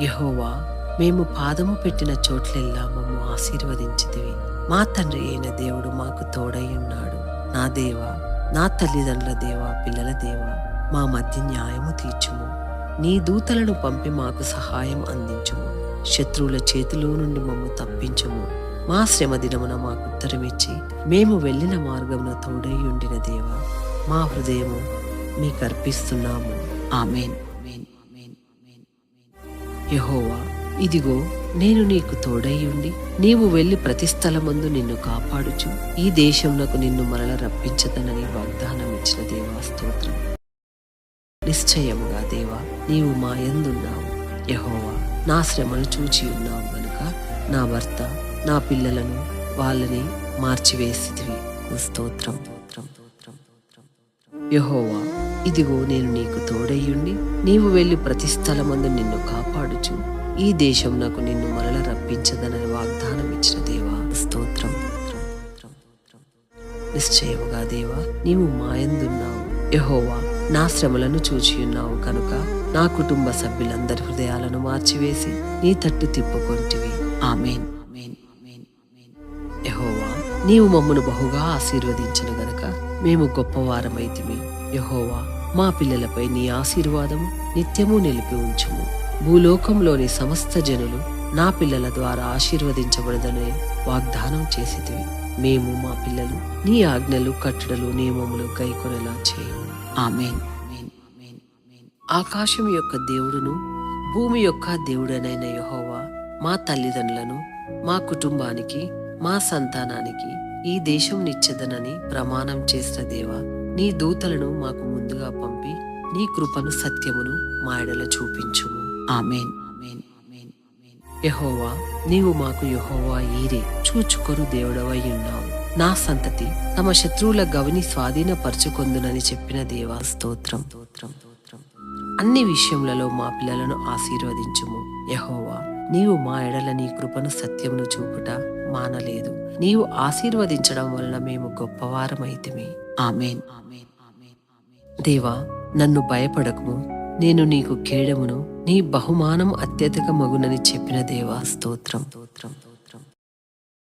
యెహోవా, మేము పాదము పెట్టిన చోట్లెల్లా మమ్ము ఆశీర్వదించితివి. మా తండ్రి అయిన దేవుడు మాకు తోడై ఉన్నాడు. నా దేవా, నా తల్లిదండ్రుల దేవా, పిల్లల దేవా, మా మధ్య న్యాయము తీర్చుము. నీ దూతలను పంపి మాకు సహాయం అందించుము. శత్రువుల చేతిలో నుండి మమ్ము తప్పించుము. మా శ్రమ దినమున మాకు ఉత్తరమిచ్చి మేము వెళ్ళిన మార్గమున తోడై ఉండిన దేవా, మా హృదయము మీకు అర్పిస్తున్నాము. ఆమేన్. యెహోవా, ఇదిగో నేను నీకు తోడై ఉండి నీవు వెళ్లి ప్రతి స్థలమందు నిన్ను కాపాడుచు ఈ దేశమునకు నిన్ను మరల రప్పించదనని వాగ్దానం ఇచ్చిన దేవా స్తోత్రం. నిశ్చయముగా దేవా, నీవు మా యందున్నావు. యెహోవా, నా శ్రమను చూచి ఉన్నావు గనుక నా భర్త, నా పిల్లలను వాళ్ళని మార్చివేసితివి. స్తోత్రం. యెహోవా, ఇదిగో నేను నీకు తోడయ్యుండి నీవు వెళ్లి ప్రతి స్థలమందు నిన్ను కాపాడుచు ఈ దేశం నాకు నిన్ను మరల రప్పించదనని వాగ్దానం ఇచ్చిన దేవా స్తోత్రం. నిశ్చయముగా దేవా, నీవు మాయందున్నావు. యెహోవా, నా శ్రమలను చూచియున్నావు కనుక నా కుటుంబ సభ్యులందరి హృదయాలను మార్చివేసి నీ తట్టు తిప్పుకొంటివి. ఆమేన్. యెహోవా, నీవు మమ్మను బహుగా ఆశీర్వదించిన గనక మేము గొప్పవారమైతిమి. యెహోవా, మా పిల్లలపై నీ ఆశీర్వాదము నిత్యము నిలిపి ఉంచుము. భూలోకంలోని సమస్త జనులు నా పిల్లల ద్వారా ఆశీర్వదించబడదనే వాగ్దానం చేసితివి. మేము మా పిల్లలు నీ ఆజ్ఞలు, కట్టడలు, నియమములు గైకొనేలా చేయము. ఆమేన్. ఆకాశం యొక్క దేవుడును భూమి యొక్క దేవుడనైన యెహోవా, మా తల్లిదండ్రులను, మా కుటుంబానికి, మా సంతానానికి ఈ దేశం నిచ్చెదనని ప్రమాణం చేసిన దేవా, నీ దూతలను మాకు ముందుగా పంపి నీ కృపను, సత్యమును మా ఎడల చూపించుము. ఆమేన్. యెహోవా, నీవు మాకు యెహోవా ఈరే చూచుకొను దేవుడవై ఉన్నావు. నా సంతతి తమ శత్రువుల గవిని స్వాధీనపరచుకొందునని చెప్పిన దేవా స్తోత్రం. అన్ని విషయములలో మా పిల్లలను ఆశీర్వదించుము. యెహోవా, నీవు మా ఎడల నీ కృపను, సత్యమును చూపుట మానలేదు. నీవు ఆశీర్వదించడం వలన మేము గొప్పవారమైతిమి. ఆమేన్. దేవా, నన్ను భయపడకుము, నేను నీకు కేడమును, నీ బహుమానం అత్యధిక మగునని చెప్పిన దేవా స్తోత్రం.